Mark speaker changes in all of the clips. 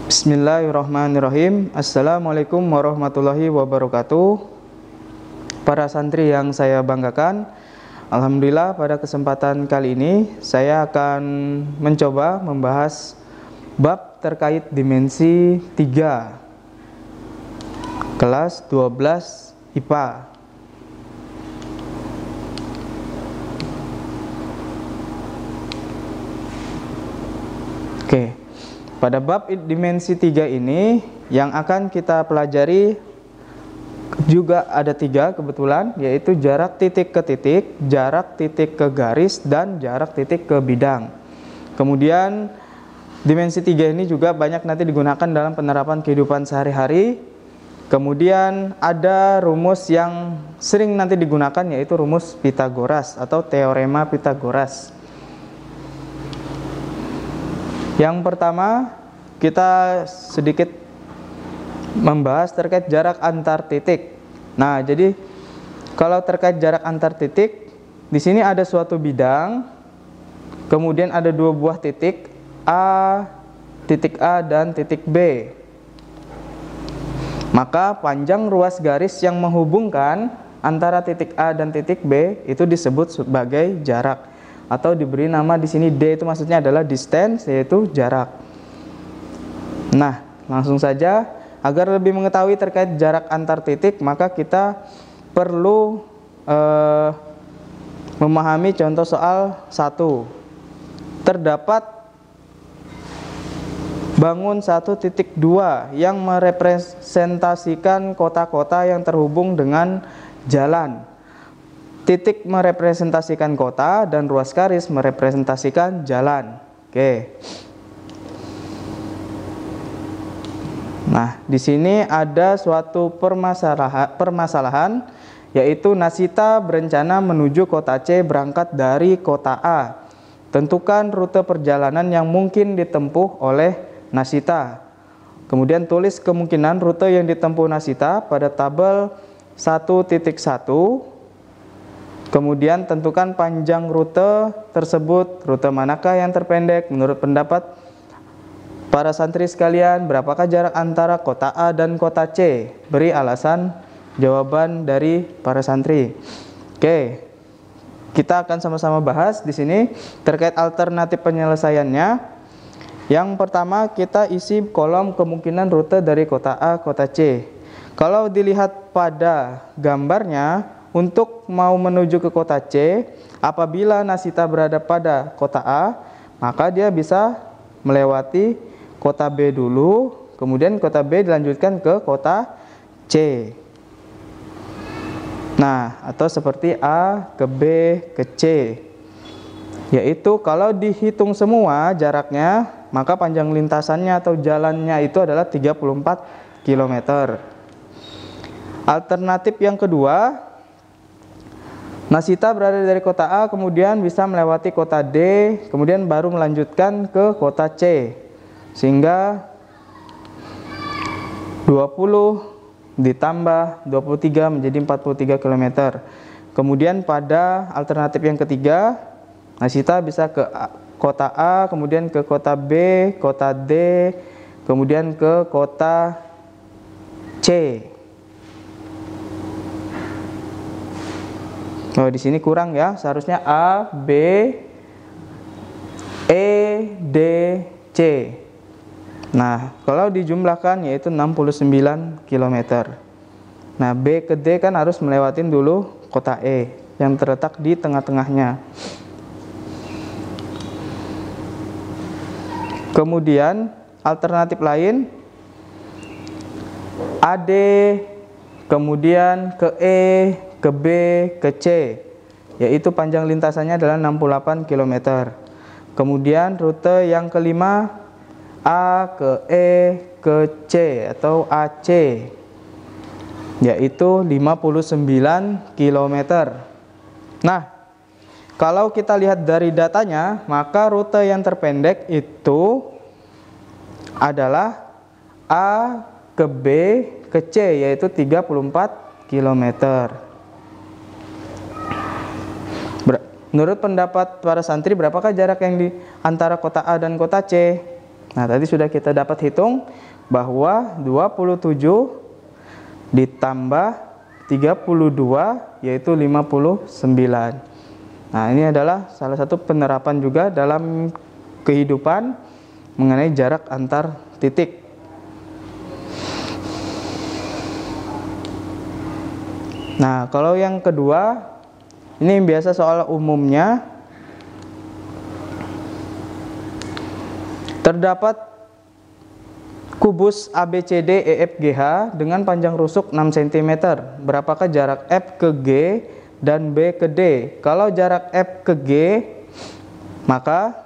Speaker 1: Bismillahirrahmanirrahim. Assalamualaikum warahmatullahi wabarakatuh. Para santri yang saya banggakan, alhamdulillah pada kesempatan kali ini saya akan mencoba membahas bab terkait dimensi 3 kelas 12 IPA. Oke. Pada bab dimensi 3 ini yang akan kita pelajari juga ada 3 kebetulan, yaitu jarak titik ke titik, jarak titik ke garis, dan jarak titik ke bidang. Kemudian dimensi 3 ini juga banyak nanti digunakan dalam penerapan kehidupan sehari-hari. Kemudian ada rumus yang sering nanti digunakan, yaitu rumus Pitagoras atau teorema Pitagoras. Yang pertama, kita sedikit membahas terkait jarak antar titik. Nah, jadi kalau terkait jarak antar titik, di sini ada suatu bidang, kemudian ada 2 buah titik, titik A dan titik B. Maka panjang ruas garis yang menghubungkan antara titik A dan titik B itu disebut sebagai jarak, atau diberi nama di sini D, itu maksudnya adalah distance, yaitu jarak. Nah, langsung saja, agar lebih mengetahui terkait jarak antar titik, maka kita perlu memahami contoh soal 1. Terdapat bangun 1.2 yang merepresentasikan kota-kota yang terhubung dengan jalan. Titik merepresentasikan kota dan ruas garis merepresentasikan jalan. Oke. Nah, di sini ada suatu permasalahan, yaitu Nasita berencana menuju kota C berangkat dari kota A. Tentukan rute perjalanan yang mungkin ditempuh oleh Nasita. Kemudian tulis kemungkinan rute yang ditempuh Nasita pada tabel 1.1. Kemudian tentukan panjang rute tersebut, rute manakah yang terpendek menurut pendapat para santri sekalian, berapakah jarak antara kota A dan kota C? Beri alasan jawaban dari para santri. Oke, kita akan sama-sama bahas di sini terkait alternatif penyelesaiannya. Yang pertama, kita isi kolom kemungkinan rute dari kota A ke kota C. Kalau dilihat pada gambarnya, untuk mau menuju ke kota C, apabila Nasita berada pada kota A, maka dia bisa melewati kota B dulu, kemudian kota B dilanjutkan ke kota C. Nah, atau seperti A ke B ke C. Yaitu kalau dihitung semua jaraknya, maka panjang lintasannya atau jalannya itu adalah 34 km. Alternatif yang kedua, Nasita berada dari kota A, kemudian bisa melewati kota D, kemudian baru melanjutkan ke kota C. Sehingga 20 ditambah 23 menjadi 43 km. Kemudian pada alternatif yang ketiga, Nasita bisa ke kota A, kemudian ke kota B, kota D, kemudian ke kota C. Oh, di sini kurang ya, seharusnya A, B, E, D, C. Nah, kalau dijumlahkan yaitu 69 km. Nah, B ke D kan harus melewatin dulu kota E yang terletak di tengah-tengahnya. Kemudian alternatif lain, AD, kemudian ke E, ke B, ke C, yaitu panjang lintasannya adalah 68 km. Kemudian rute yang kelima, A ke E ke C atau AC, yaitu 59 km. Nah, kalau kita lihat dari datanya, maka rute yang terpendek itu adalah A ke B ke C, yaitu 34 km. Menurut pendapat para santri, berapakah jarak yang di antara kota A dan kota C? Nah, tadi sudah kita dapat hitung bahwa 27 ditambah 32 yaitu 59. Nah, ini adalah salah satu penerapan juga dalam kehidupan mengenai jarak antar titik. Nah, kalau yang kedua, ini biasa soal umumnya. Terdapat kubus ABCD EFGH dengan panjang rusuk 6 cm. Berapakah jarak F ke G dan B ke D? Kalau jarak F ke G, maka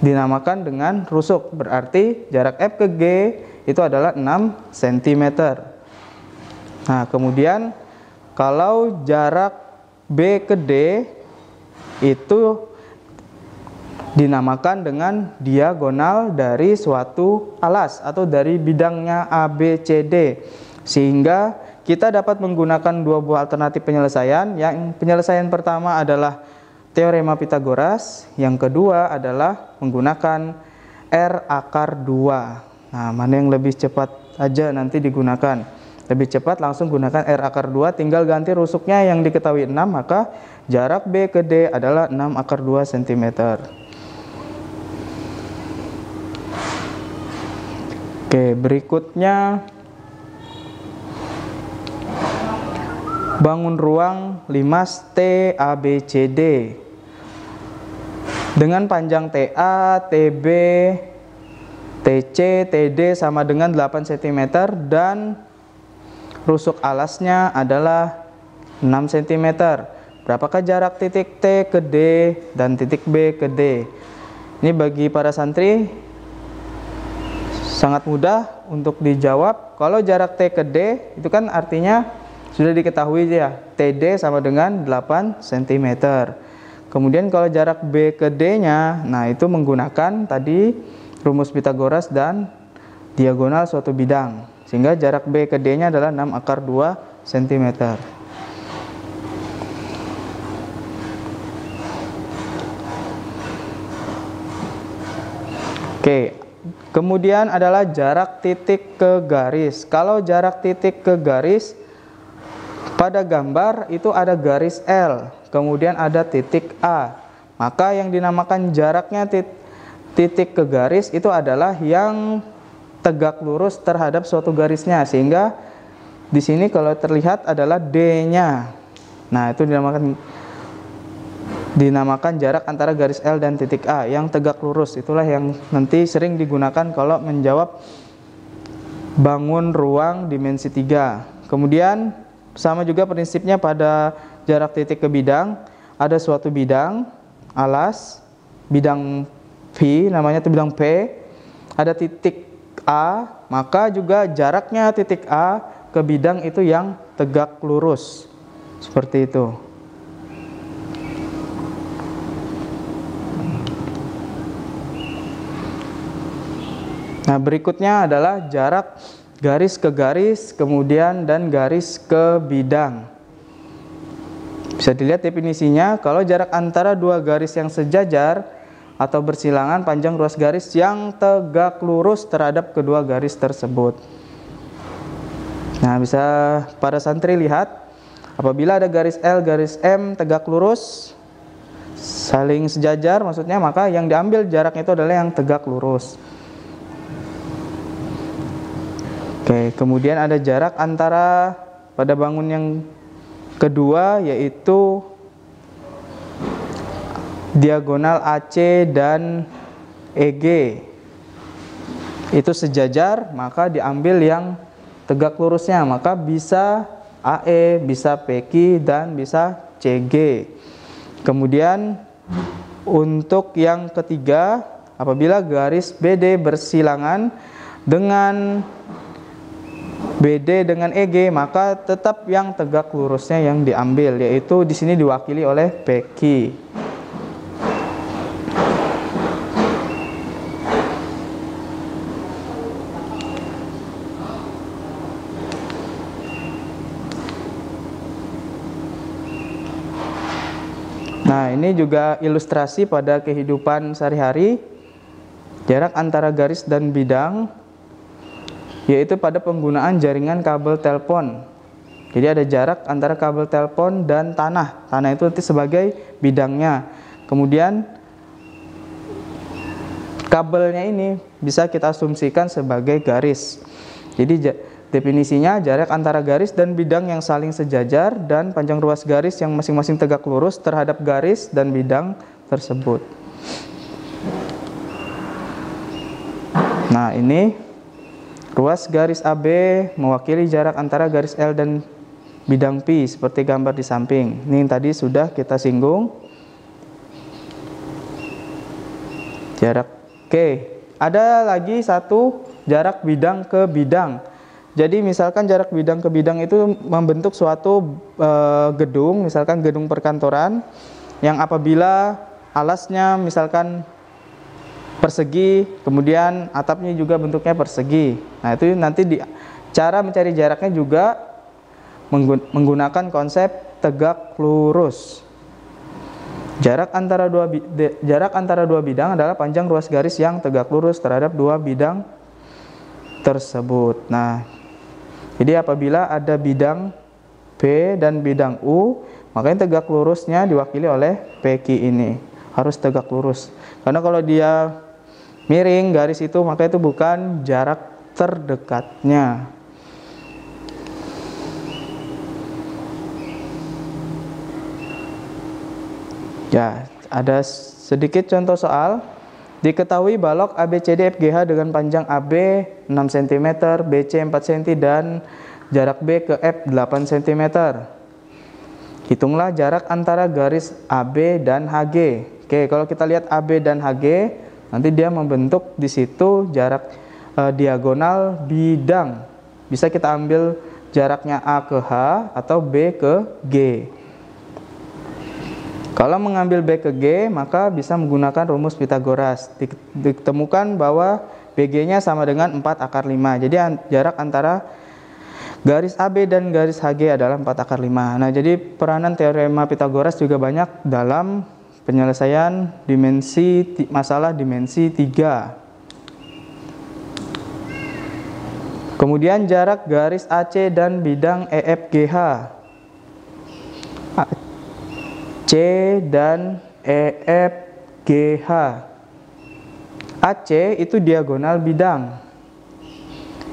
Speaker 1: dinamakan dengan rusuk. Berarti jarak F ke G itu adalah 6 cm. Nah, kemudian kalau jarak B ke D itu dinamakan dengan diagonal dari suatu alas atau dari bidangnya ABCD, sehingga kita dapat menggunakan dua buah alternatif penyelesaian. Yang penyelesaian pertama adalah teorema Pitagoras, yang kedua adalah menggunakan R akar 2. Nah, mana yang lebih cepat aja nanti digunakan. Lebih cepat langsung gunakan R akar 2, tinggal ganti rusuknya yang diketahui 6, maka jarak B ke D adalah 6 akar 2 cm. Oke, berikutnya bangun ruang limas TABCD dengan panjang TA, TB, TC, TD sama dengan 8 cm dan rusuk alasnya adalah 6 cm. Berapakah jarak titik T ke D dan titik B ke D? Ini bagi para santri sangat mudah untuk dijawab. Kalau jarak T ke D itu kan artinya sudah diketahui ya, TD sama dengan 8 cm. Kemudian kalau jarak B ke D-nya, nah itu menggunakan tadi rumus Pitagoras dan diagonal suatu bidang. Sehingga jarak B ke D-nya adalah 6 akar 2 cm. Oke, kemudian adalah jarak titik ke garis. Kalau jarak titik ke garis, pada gambar itu ada garis L, kemudian ada titik A. Maka yang dinamakan jaraknya titik ke garis itu adalah yang tegak lurus terhadap suatu garisnya, sehingga di sini kalau terlihat adalah D-nya. Nah, itu dinamakan jarak antara garis L dan titik A yang tegak lurus. Itulah yang nanti sering digunakan kalau menjawab bangun ruang dimensi 3. Kemudian sama juga prinsipnya pada jarak titik ke bidang. Ada suatu bidang alas, bidang V, namanya itu bidang P. Ada titik A, maka juga jaraknya titik A ke bidang itu yang tegak lurus. Seperti itu. Nah, berikutnya adalah jarak garis ke garis, kemudian dan garis ke bidang. Bisa dilihat definisinya, kalau jarak antara dua garis yang sejajar atau bersilangan, panjang ruas garis yang tegak lurus terhadap kedua garis tersebut. Nah, bisa para santri lihat, apabila ada garis L, garis M tegak lurus, saling sejajar maksudnya, maka yang diambil jaraknya itu adalah yang tegak lurus. Oke, kemudian ada jarak antara pada bangun yang kedua, yaitu diagonal AC dan EG. Itu sejajar, maka diambil yang tegak lurusnya, maka bisa AE, bisa PQ, dan bisa CG. Kemudian untuk yang ketiga, apabila garis BD bersilangan dengan BD dengan EG, maka tetap yang tegak lurusnya yang diambil, yaitu di sini diwakili oleh PQ. Nah, ini juga ilustrasi pada kehidupan sehari-hari. Jarak antara garis dan bidang, yaitu pada penggunaan jaringan kabel telepon. Jadi ada jarak antara kabel telepon dan tanah. Tanah itu nanti sebagai bidangnya. Kemudian kabelnya ini bisa kita asumsikan sebagai garis. Jadi definisinya jarak antara garis dan bidang yang saling sejajar dan panjang ruas garis yang masing-masing tegak lurus terhadap garis dan bidang tersebut. Nah, ini ruas garis AB mewakili jarak antara garis L dan bidang P seperti gambar di samping. Ini yang tadi sudah kita singgung. Jarak K. Ada lagi satu jarak bidang ke bidang. Jadi misalkan jarak bidang ke bidang itu membentuk suatu gedung, misalkan gedung perkantoran yang apabila alasnya misalkan persegi, kemudian atapnya juga bentuknya persegi. Nah, itu nanti cara mencari jaraknya juga menggunakan konsep tegak lurus. Jarak antara dua bidang adalah panjang ruas garis yang tegak lurus terhadap dua bidang tersebut. Nah, jadi apabila ada bidang P dan bidang U, maka yang tegak lurusnya diwakili oleh PQ ini. Harus tegak lurus. Karena kalau dia miring garis itu, maka itu bukan jarak terdekatnya. Ya, ada sedikit contoh soal. Diketahui balok ABCDFGH dengan panjang AB 6 cm, BC 4 cm, dan jarak B ke F 8 cm. Hitunglah jarak antara garis AB dan HG. Oke, kalau kita lihat AB dan HG, nanti dia membentuk di situ jarak diagonal bidang. Bisa kita ambil jaraknya A ke H atau B ke G. Kalau mengambil B ke G, maka bisa menggunakan rumus Pitagoras. Ditemukan bahwa BG-nya sama dengan 4 akar 5. Jadi jarak antara garis AB dan garis HG adalah 4 akar 5. Nah, jadi peranan teorema Pitagoras juga banyak dalam penyelesaian masalah dimensi 3. Kemudian jarak garis AC dan bidang EFGH. C dan EFGH. AC itu diagonal bidang,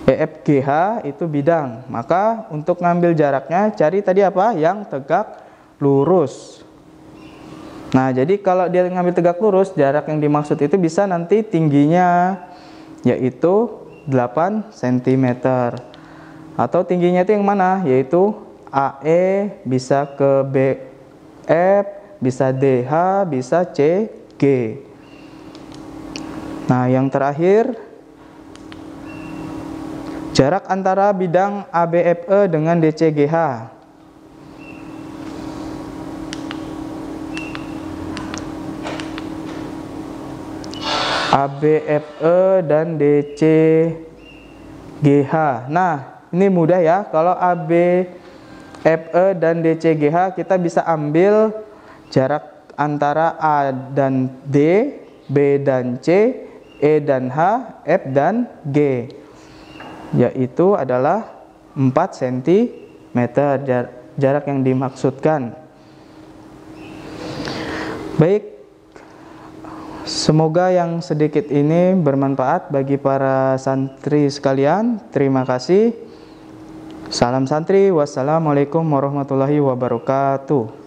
Speaker 1: EFGH itu bidang. Maka untuk ngambil jaraknya cari tadi apa? Yang tegak lurus. Nah, jadi kalau dia ngambil tegak lurus, jarak yang dimaksud itu bisa nanti tingginya yaitu 8 cm. Atau tingginya itu yang mana? Yaitu AE bisa ke BF, bisa DH, bisa CG. Nah, yang terakhir, jarak antara bidang ABFE dengan DCGH. ABFE dan DCGH. Nah, ini mudah ya. Kalau ABFE dan DCGH kita bisa ambil jarak antara A dan D, B dan C, E dan H, F dan G, yaitu adalah 4 cm jarak yang dimaksudkan. Baik, semoga yang sedikit ini bermanfaat bagi para santri sekalian. Terima kasih. Salam santri, wassalamualaikum warahmatullahi wabarakatuh.